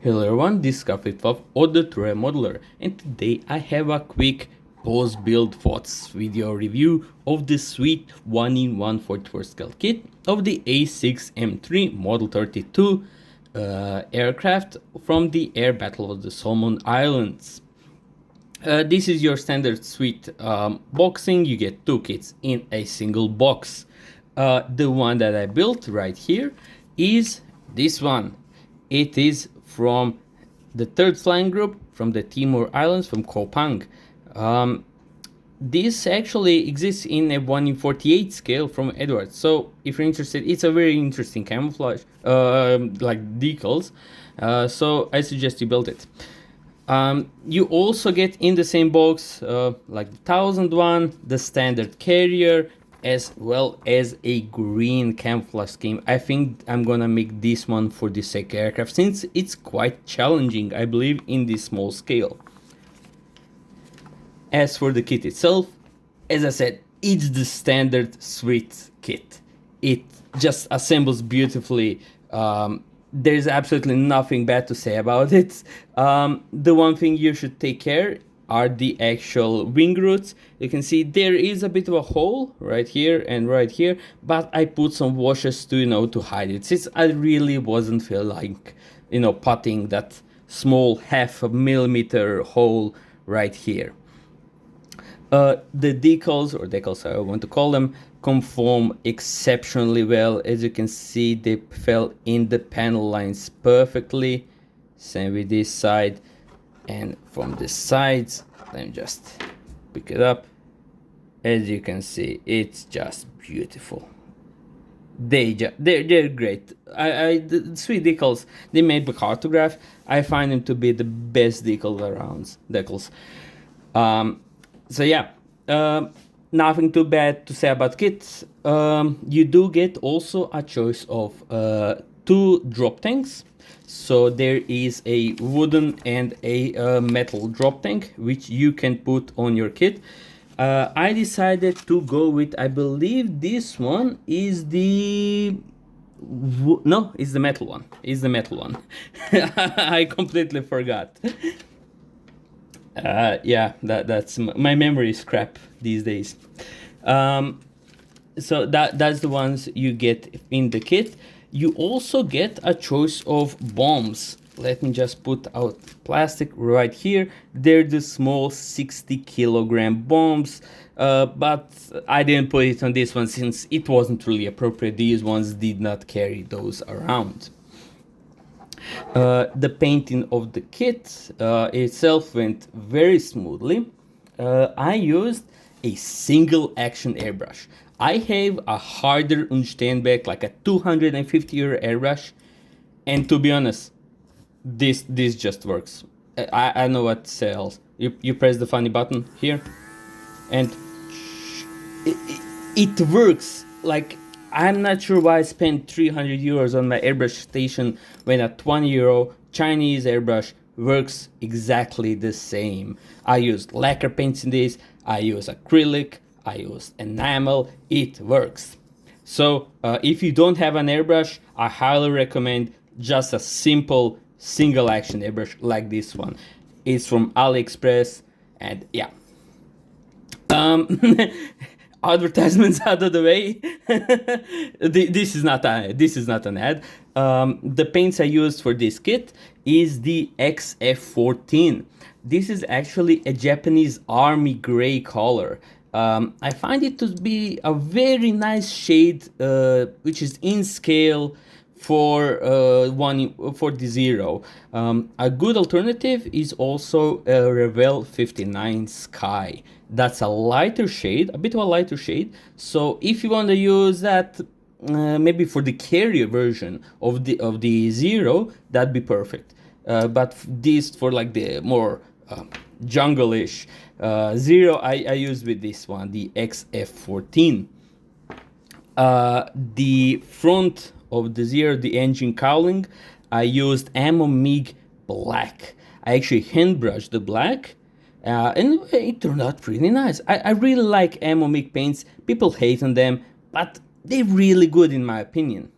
Hello everyone, this is Kafit or the Tour Modeler, and today I have a quick post-build thoughts video review of the sweet 1-in-1 44 scale kit of the A6M3 Model 32 aircraft from the Air Battle of the Solomon Islands. This is your standard suite boxing. You get two kits in a single box. The one that I built right here is this one. It is from the third flying group from the Timor Islands from Kopang. This actually exists in a 1-in-48 scale from Edwards. So if you're interested, it's a very interesting camouflage, like decals. So I suggest you build it. You also get in the same box like the 1001, the standard carrier, as well as a green camouflage scheme. I think I'm gonna make this one for the SEC aircraft since it's quite challenging, I believe, in this small scale. As for the kit itself, as I said, it's the standard suite kit. It just assembles beautifully. There's absolutely nothing bad to say about it. The one thing you should take care are the actual wing roots. You can see there is a bit of a hole right here and right here, but I put some washes to to hide it, since I really wasn't feel like putting that small 0.5 millimeter hole right here. The decals, or decals I want to call them, conform exceptionally well. As you can see, they fell in the panel lines perfectly. Same with this side. And from the sides, let me just pick it up. As you can see, it's just beautiful. They're great. The sweet decals they made by Cartograph, I find them to be the best decals. So yeah, nothing too bad to say about kits. You do get also a choice of two drop tanks. So there is a wooden and a metal drop tank which you can put on your kit. I decided to go with, I believe this one is it's the metal one. It's the metal one. I completely forgot. Yeah, that's my memory is crap these days. So that's the ones you get in the kit. You also get a choice of bombs. Let me just put out plastic right here. They're the small 60-kilogram bombs, but I didn't put it on this one since it wasn't really appropriate. These ones did not carry those around. The painting of the kit itself went very smoothly. I used a single action airbrush. I have a harder Unsteinbeck, like a 250 euro airbrush, and to be honest, this just works. I know what sells. You press the funny button here, and it works. Like, I'm not sure why I spent 300 euros on my airbrush station when a 20 euro Chinese airbrush works exactly the same. I used lacquer paints in this, I use acrylic, I use enamel, it works. So if you don't have an airbrush, I highly recommend just a simple single action airbrush like this one. It's from AliExpress, and yeah. Advertisements out of the way. This is not an ad. The paints I used for this kit is the XF14. This is actually a Japanese army gray color. I find it to be a very nice shade, which is in scale for the Zero. A good alternative is also a Revell 59 Sky. That's a lighter shade, a bit of a lighter shade. So if you want to use that, maybe for the carrier version of the Zero, that'd be perfect. But this for like the more jungle-ish Zero, I use with this one, the XF14. The front of the Zero, the engine cowling, I used Ammo MiG black. I actually hand brushed the black, and it turned out pretty nice. I really like Ammo MiG paints. People hate on them, but they're really good in my opinion.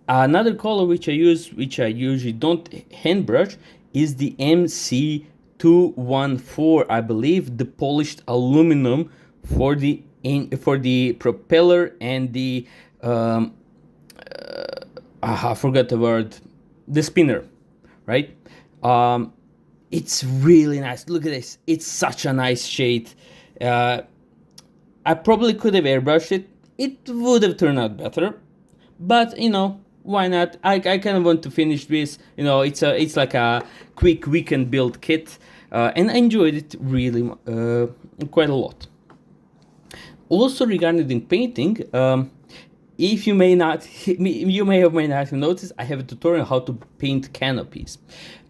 Another color which I use, which I usually don't hand brush, is the MC214, I believe, the polished aluminum for the propeller and the I forgot the word, the spinner, right? It's really nice. Look at this. It's such a nice shade. I probably could have airbrushed it. It would have turned out better, but why not? I kind of want to finish this. It's like a quick weekend build kit, and I enjoyed it really quite a lot. Also, regarding painting, if you may not, you may or may not have noticed, I have a tutorial how to paint canopies,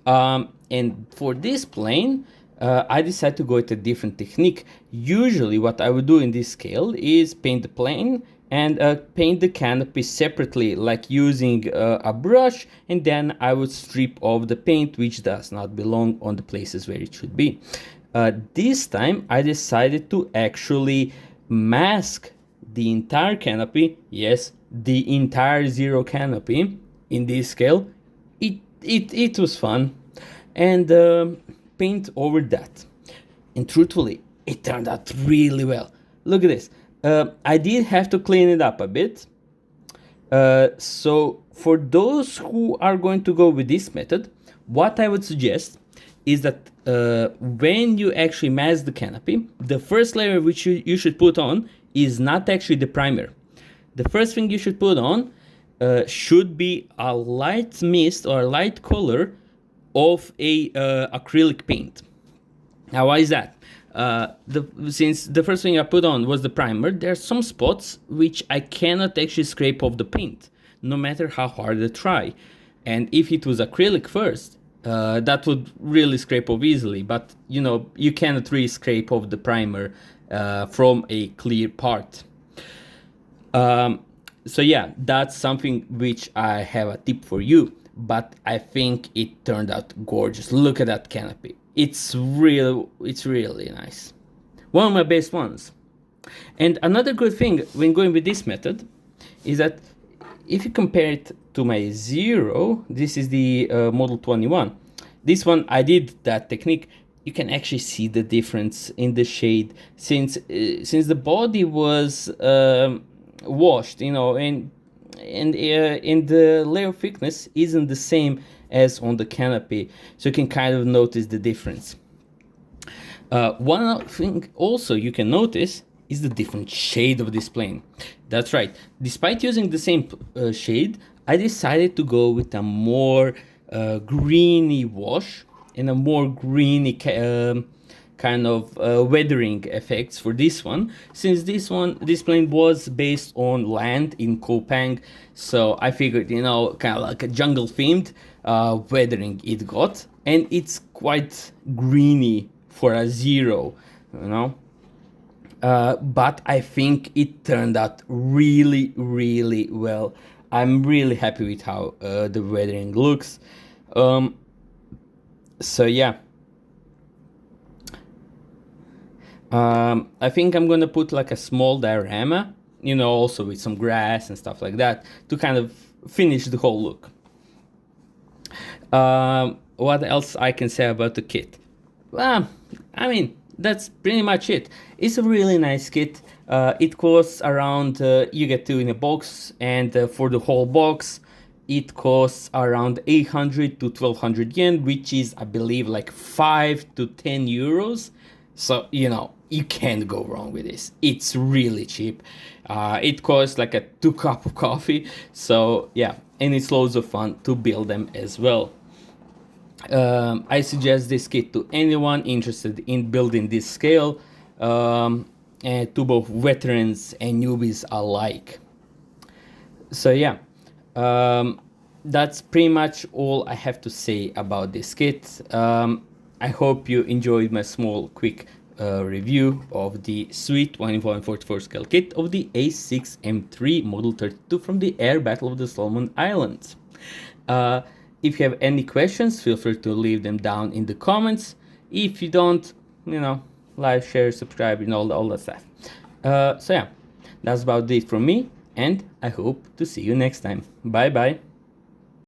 and for this plane, I decided to go with a different technique. Usually, what I would do in this scale is paint the plane and paint the canopy separately, like using a brush, and then I would strip off the paint which does not belong on the places where it should be. This time, I decided to actually mask the entire canopy, yes, the entire zero canopy in this scale. It was fun, and paint over that. And truthfully, it turned out really well. Look at this. I did have to clean it up a bit. So for those who are going to go with this method, what I would suggest is that when you actually mask the canopy, the first layer which you should put on is not actually the primer. The first thing you should put on should be a light mist or a light color of a acrylic paint. Now, why is that? Since the first thing I put on was the primer, there are some spots which I cannot actually scrape off the paint, no matter how hard I try. And if it was acrylic first, that would really scrape off easily. But you cannot really scrape off the primer from a clear part. So yeah, that's something which I have a tip for you. But I think it turned out gorgeous. Look at that canopy. It's really nice. One of my best ones. And another good thing when going with this method is that if you compare it to my Zero, this is the Model 21. This one, I did that technique. You can actually see the difference in the shade since the body was washed, and the layer thickness isn't the same as on the canopy, so you can kind of notice the difference. One thing also you can notice is the different shade of this plane. That's right, despite using the same shade, I decided to go with a more greeny wash and a more greeny kind of weathering effects for this one, since this plane was based on land in Kopang, so I figured kind of like a jungle themed weathering it got, and it's quite greeny for a Zero, but I think it turned out really well. I'm really happy with how the weathering looks. So yeah, I think I'm gonna put like a small diorama, also with some grass and stuff like that to kind of finish the whole look. What else I can say about the kit? Well, I mean, that's pretty much it. It's a really nice kit. It costs around, you get two in a box, and for the whole box, it costs around 800 to 1200 yen, which is, I believe, like 5 to 10 euros. So, you can't go wrong with this. It's really cheap. It costs like a 2 cup of coffee. So, yeah, and it's loads of fun to build them as well. I suggest this kit to anyone interested in building this scale, and to both veterans and newbies alike. So yeah, that's pretty much all I have to say about this kit. I hope you enjoyed my small quick review of the sweet 24x44 scale kit of the A6M3 Model 32 from the Air Battle of the Solomon Islands. If you have any questions, feel free to leave them down in the comments. If you don't, like, share, subscribe, and all that stuff. So yeah, that's about it from me. and I hope to see you next time. Bye bye.